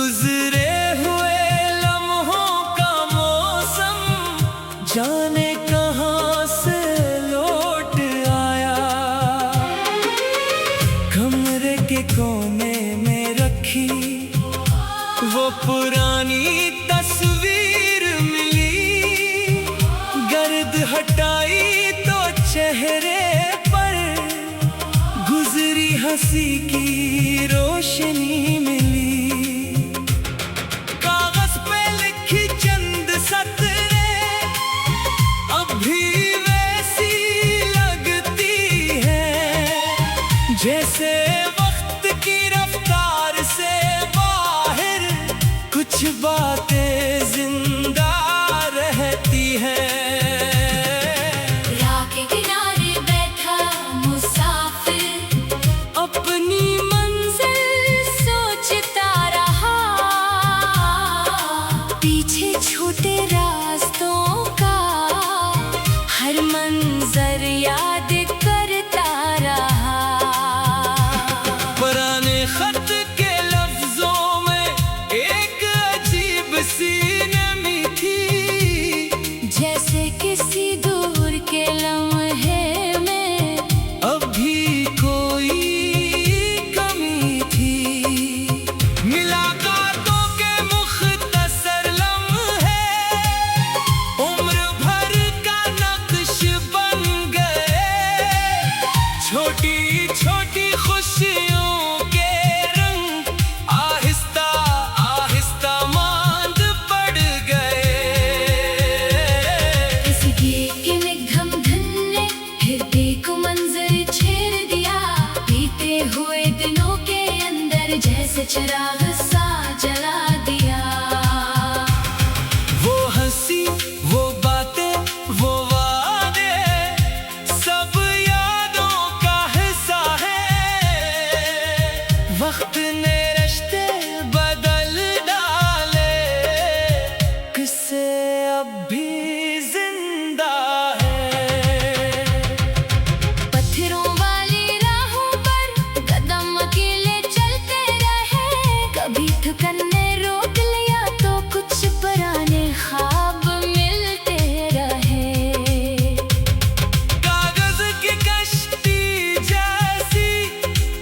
गुजरे हुए लम्हों का मौसम जाने कहां से लौट आया। कमरे के कोने में रखी वो पुरानी तस्वीर मिली। गर्द हटाई तो चेहरे पर गुजरी हंसी की रोशनी मिली। कागज पे लिखी चंद सतरें अब भी वैसी लगती हैं, जैसे वक्त की रफ्तार से बाहर कुछ बातें जिंदा रहती हैं। छोटे रास्तों का हर मंजर याद करता रहा। पुराने खत के लफ्जों में एक अजीब सी नमी थी, जैसे किसी दूर के लम्हे में अभी कोई कमी थी। मुलाकातों के मुख्तसर लम्हे उम्र भर का नक्श बन गए। छोटी छोटी खुशियों के रंग आहिस्ता आहिस्ता मांद पड़ गए। किसी के निगम धन ने हृदय को मंजर छेड़ दिया। बीते हुए दिनों के अंदर जैसे चिराग सा जला दिया। वो हंसी वो बातें वो वादे सब यादों का हिस्सा है। वक्त ने रिश्ते बदल डाले, किस्से अब भी जिंदा है। पत्थरों वाली राहों पर कदम अकेले चलते रहे। कभी थकन ने रोक लिया तो कुछ पुराने ख्वाब मिलते रहे। कागज की कश्ती जैसी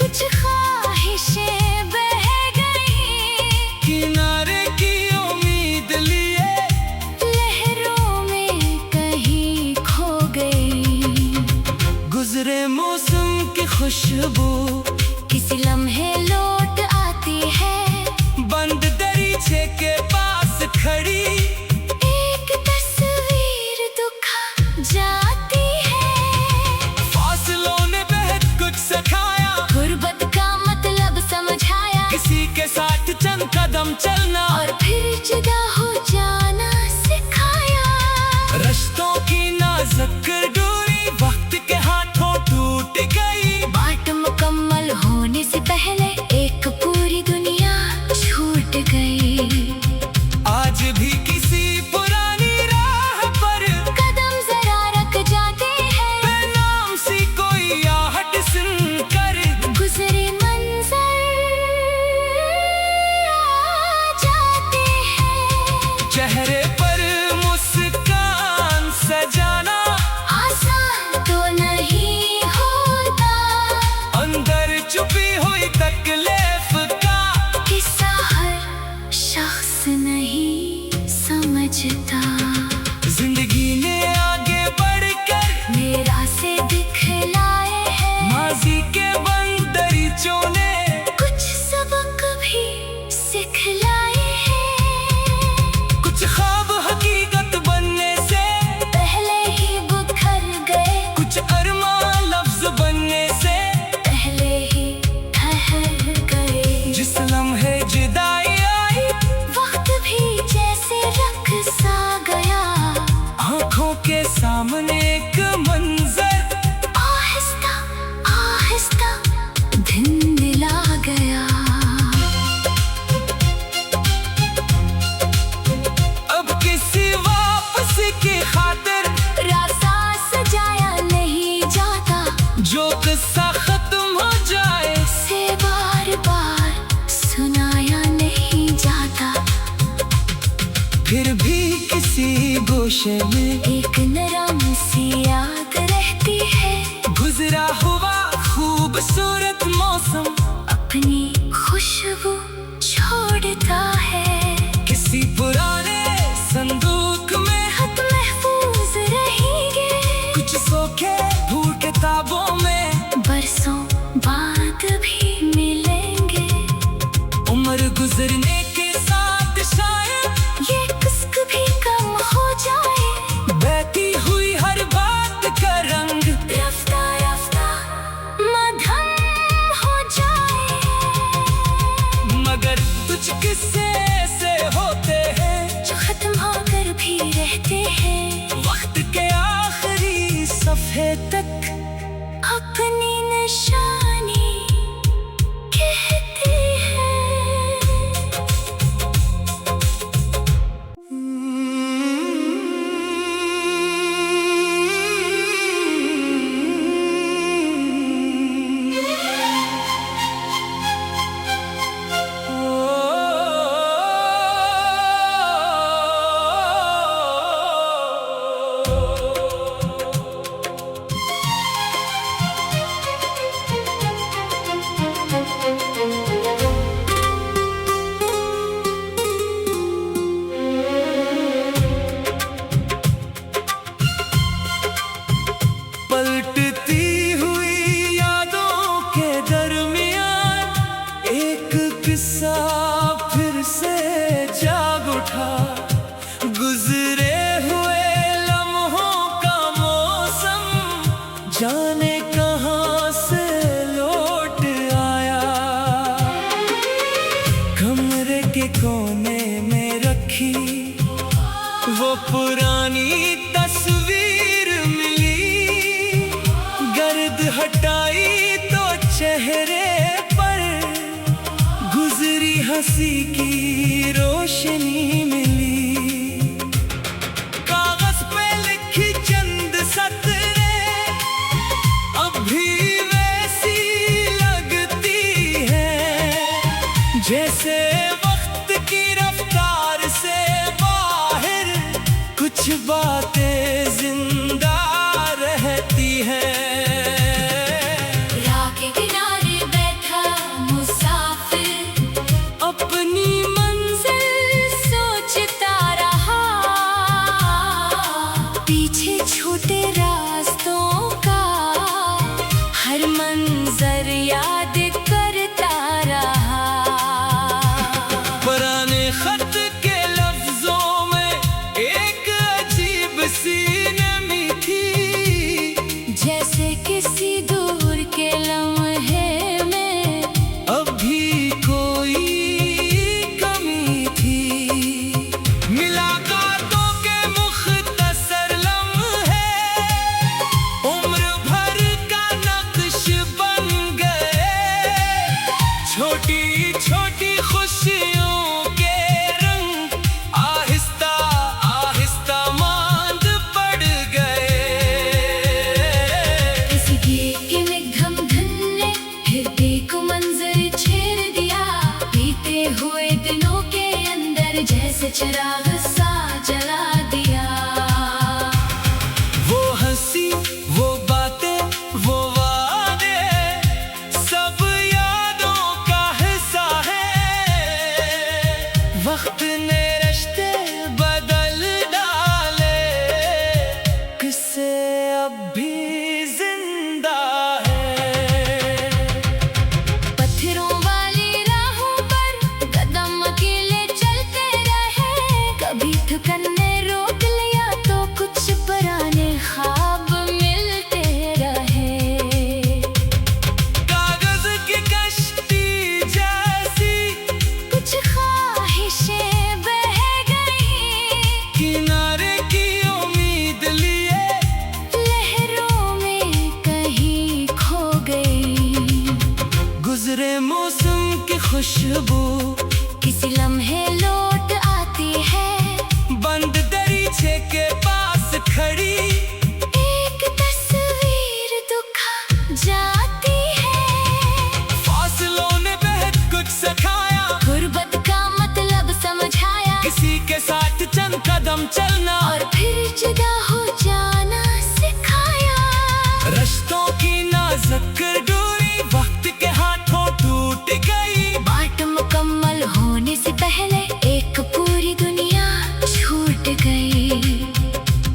कुछ ख्वाहिशें बह गई, किनारे की उम्मीद लिए लहरों में कहीं खो गई। गुजरे मौसम की खुशबू किसी लम्हे लौट आती है। बंद दरीचे के पास खड़ी एक तस्वीर दुखा जाती है। फासलों ने बहुत कुछ सिखाया, गुर्बत का मतलब समझाया। किसी के साथ चंद कदम चलना और फिर जुदा हो जाना सिखाया। रिश्तों की नाजुक डोरी वक्त के हाथों टूट गई। बात मुकम्मल होने से पहले एक पूरी दुनिया छूट गई। आज भी किसी पुरानी राह पर कदम जरा रख जाते हैं, बेनाम सी कोई आहट सुनकर गुजरे मंजर आ जाते हैं। चेहरे पर मुस्कान सजाना आसान तो नहीं होता, अंदर छुपी हुई तकलीफ का किस्सा हर शख्स नहीं समझता। जिंदगी ने आगे बढ़कर मेरा से दिखलाए हैं माजी के बंद दरीचों ने कुछ सबक भी सिखलाए हैं। कुछ ख्वाब हकीकत बनने से पहले ही बिखर गए, कुछ अरमान लफ्ज बनने से पहले ही ठहर गए। जिस लम्हे जुदाई आई वक्त भी जैसे रख सा गया। आंखों के सामने एक मंजर आहिस्ता आहिस्ता धुंधला गया। गोशे में एक नरम सी याद रहती है। गुजरा हुआ खूबसूरत मौसम अपनी खुशबू छोड़ता है। किसी पुराने संदूक में खत महफूज रहेंगे। कुछ सोखे भूल किताबों में बरसों बाद भी मिलेंगे। उम्र गुजरने के साथ शायद ये कुस्क भी कम हो जाए। बहती हुई हर बात का रंग रफ्ता रफ्ता मधम हो जाए। मगर कुछ किस्से ऐसे होते हैं जो खत्म होकर भी रहते हैं। वक्त के आखिरी सफे तक अपनी निशानी कहते हैं। पलटती हुई यादों के दरमियान एक किस्सा फिर से जाग उठा। गुजरे हुए लम्हों का मौसम जाने कहां से लौट आया। कमरे के कोने में रखी वो पुरानी तस्वीर मिली। गर्द हटाई तो चेहरे पर गुजरी हंसी की रोशनी मिली। कागज पे लिखी चंद सतरें अब भी वैसी लगती है जैसे वक्त की रफ्तार से बाहर कुछ बातें जिंदा रहती हैं। राह के किनारे बैठा मुसाफिर अपनी मंजिल सोचता रहा। पीछे छोटे रास्तों का हर मंजर याद करता रहा। पुराने खत के लफ्जों में एक अजीब सी नमी थी। जैसे किसी दूर के लम्हे में अभी कोई कमी थी। मुलाकातों के मुख्तसर लम्हे उम्र भर का नक्श बन गए। छोटी छोटी खुशियों के रंग आहिस्ता आहिस्ता मांद पड़ गए। किसी के निगम धन ने हृदय को मंजर छेड़ दिया। बीते हुए दिनों के अंदर जैसे चिराग सा जला दिया। वो हंसी वो बातें वो वादे सब यादों का हिस्सा है। वक्त ने रिश्ते बदल डाले किस्से अब भी जिंदा है। पत्थरों वाली राहों पर कदम अकेले चलते रहे। कभी थकन ने रोक लिया तो कुछ पुराने ख्वाब मिलते रहे। कागज की कश्ती जैसी कुछ ख्वाहिशें बह गई। किनारे की उम्मीद लिए लहरों में कहीं खो गई। गुजरे मौसम की खुशबू किसी लम्हे लौट आती है। बंद दरीचे के पास खड़ी एक तस्वीर दुखा जाती है। फासलों ने बहुत कुछ सिखाया। गुर्बत का मतलब समझाया। किसी के साथ चंद कदम चलना और फिर से पहले एक पूरी दुनिया छूट गई।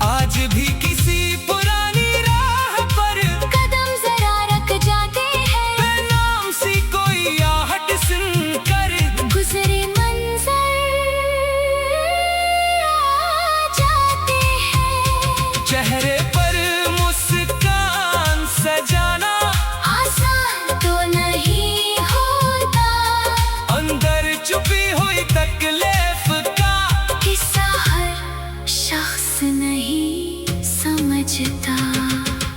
आज भी किसी पुरानी राह पर कदम जरा रख जाते हैं, बेनाम सी कोई आहट सुनकर गुजरे मंजर आ जाते हैं। चेहरे पर मुस्कान सजाना आसान तो नहीं होता, अंदर छुपी हुई तकलीफ का किस्सा हर शख्स नहीं समझता।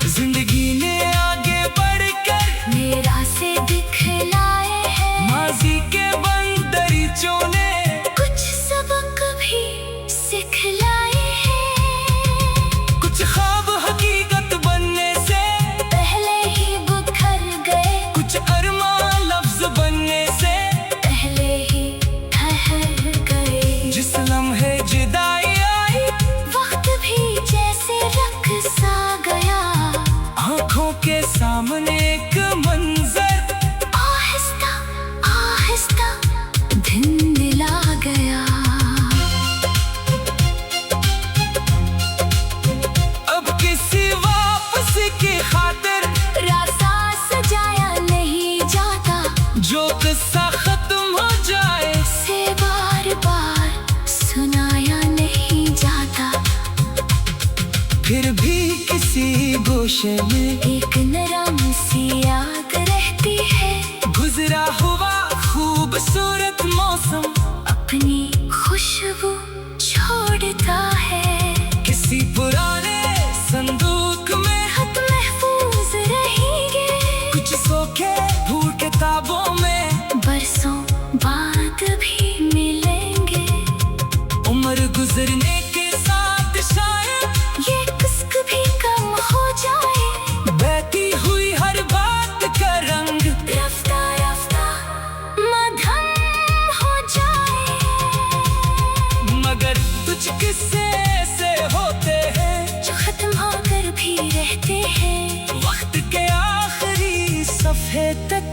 जिंदगी ने आगे बढ़कर मेरा से दिखलाए हैं, माजी के बंद दरीचों ने कुछ सबक भी सिखलाए हैं। कुछ ख्वाब हकीकत बनने से पहले ही बिखर गए, कुछ अरमान लफ्ज बनने से पहले ही ठहर गए। जिस लम्हे जुदाई आई वक्त भी जैसे रख सा गया, आंखों के सामने एक मंजर आहिस्ता आहिस्ता धुंधला गया। अब किसी वापस की खातिर रास्ता सजाया नहीं जाता, जो किस्सा खत्म हो जाए से बार बार सुनाया नहीं जाता। फिर भी किसी गोशे में एक नरम सी याद रहती है, गुजरा हुआ खूबसूरत मौसम अपनी खुशबू छोड़ता है। किसी पुराने संदूक में खत महफूज रहेंगे, कुछ सोखे भूल किताबों में बरसों बाद भी मिलेंगे। उम्र गुजरने के साथ शायद ये कुश्क भी कम हो जाए, बहती हुई हर बात का रंग रफ्ता रफ्ता मधम हो जाए। मगर कुछ किस्से ऐसे होते हैं जो खत्म होकर भी रहते हैं, वक्त के आखिरी सफे तक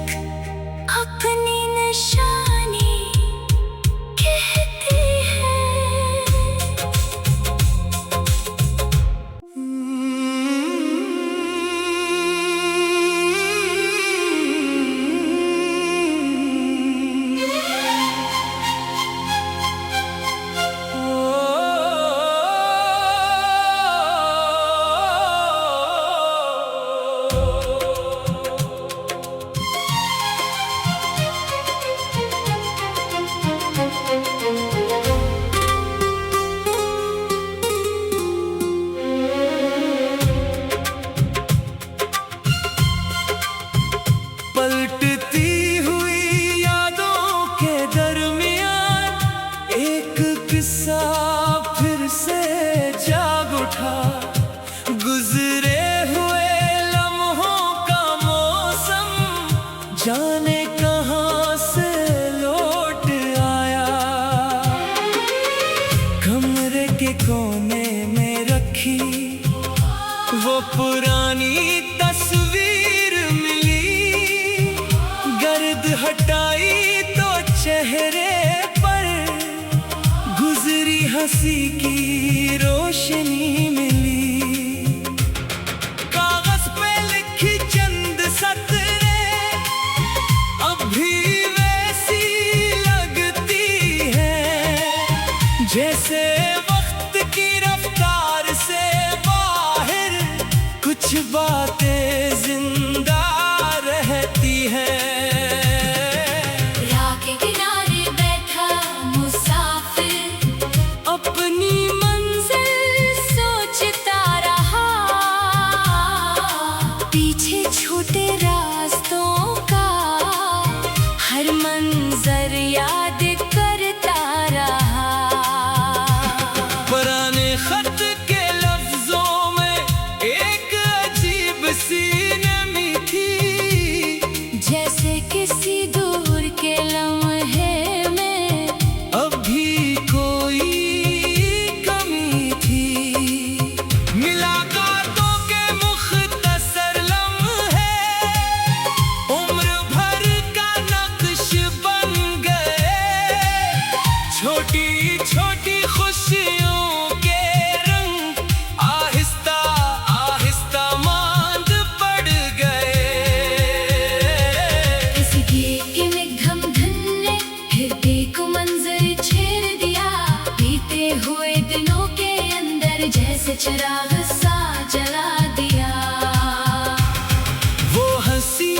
अपनी निशानी कहते हैं। पलटती हुई यादों के दरमियान एक किस्सा फिर से जाग उठा। गुजरे हुए लम्हों का मौसम जाने कहाँ से लौट आया। कमरे के कोने में रखी वो पुरानी तस्वीर मिली, गर्द हटाई तो चेहरे पर गुजरी हंसी की रोशनी मिली। कागज पे लिखी चंद सतरें अब भी वैसी लगती है, जैसे वक्त की रफ्तार से बाहर कुछ बातें जिंदा रहती हैं। राह के किनारे बैठा मुसाफिर अपनी मंजिल सोचता रहा, पीछे छूटे रास्तों का हर मंजर याद करता रहा। पुराने खत के लफ्जों में एक अजीब सी नमी थी। छोटी छोटी खुशियों के रंग आहिस्ता आहिस्ता मांद पड़ गए। किसी के निगम धन ने हृदय को मंजर छेड़ दिया, बीते हुए दिनों के अंदर जैसे चिराग सा जला दिया। वो हंसी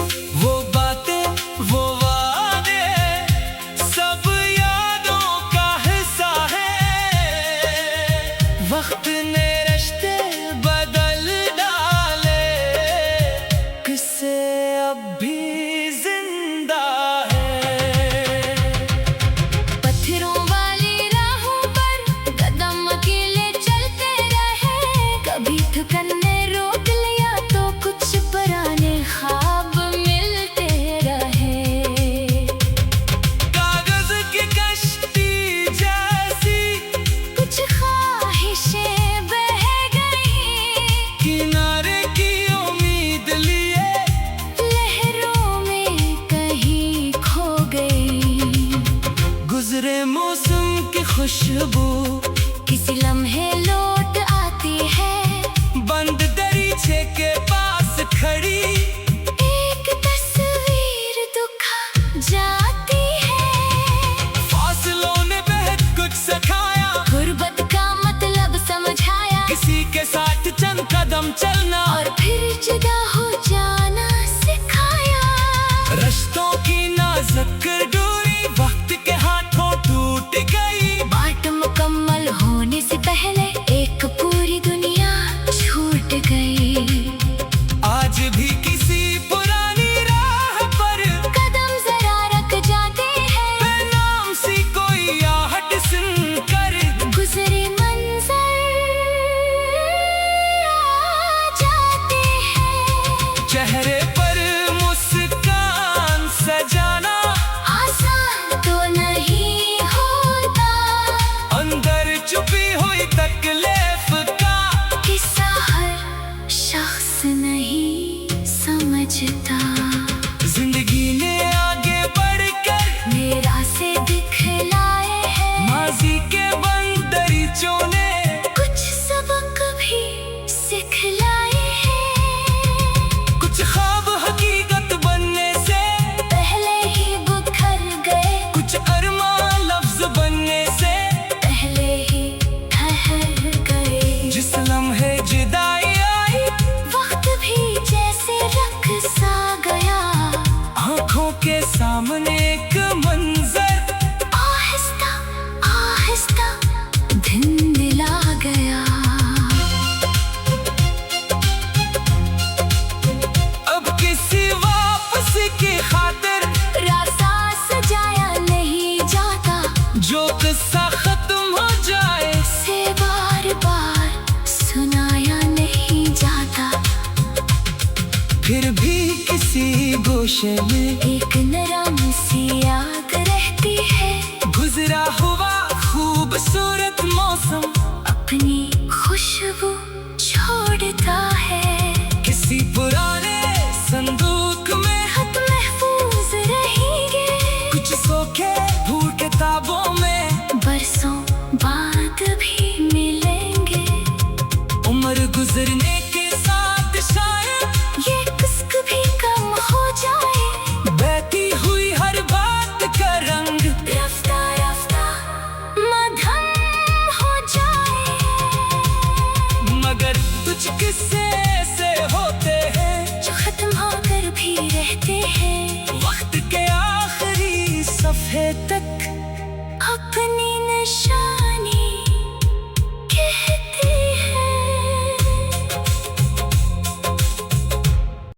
वो बातें वो वादे सब यादों का हिस्सा है। वक्त ने रिश्ते बदल डाले, किस्से अब भी जिंदा है। पत्थरों वाली राहों पर कदम अकेले चलते रहे, कभी थकन ने रोक लिया तो कुछ पुराने ख्वाब मिलते रहे। कागज की कश्ती जैसी कुछ ख्वाहिशें बह गई, किनारे की उम्मीद लिए लहरों में कहीं खो गई। गुजरे मौसम की खुशबू किसी लम्हे लौट आती है, बंद दरीचे के पास खड़ी एक तस्वीर दुखा जाती है। फासलों ने बहुत कुछ सिखाया, गुर्बत का मतलब समझाया, किसी के साथ चंद कदम चलना और फिर जुदा हो जाना सिखाया। रिश्तों की नाजुक डोरी वक्त के हाथों टूट गई। बात मुकम्मल होने से पहले एक पूरी दुनिया छूट गई। आज भी किसी पुरानी राह पर कदम जरा रख जाते हैं, बेनाम सी कोई आहट सुनकर गुजरे मंजर आ जाते हैं। चेहरे पर मुस्कान सजाना आसान तो नहीं होता, अंदर छुपी हुई तकलीफ का किस्सा हर शख्स नहीं समझता। जिंदगी ने आगे बढ़कर मेरा से दिखलाए हैं, माजी के बंद दरीचों ने कुछ सबक भी सिखलाए हैं। कुछ ख्वाब हकीकत बनने से पहले ही बिखर गए, कुछ अरमा लफ्ज बनने से पहले ही ठहर गए। जिस लम्हे जुदाई आई वक्त भी जैसे रख सा गया, आंखों के सामने एक मंजर आहिस्ता आहिस्ता धुंधला गया। अब किसी वापसी की खातिर रास्ता सजाया नहीं जाता, जो किस्सा खत्म हो जाए से बार बार सुनाया नहीं जाता। फिर भी किसी गोशे में एक नरम सी याद रहती है, गुजरा हुआ खूबसूरत मौसम अपनी खुशबू छोड़ता है। किसी पुराने संदूक में खत महफूज रहेंगे, कुछ सोखे भूल किताबों में बरसों बाद भी मिलेंगे। उम्र गुजरने के साथ शायद ये कुछ भी कम हो जाए, बहती हुई हर बात का रंग रफ्ता रफ्ता मधम हो जाए। मगर कुछ किस्से ऐसे होते हैं जो खत्म होकर भी रहते हैं, वक्त के आखिरी सफे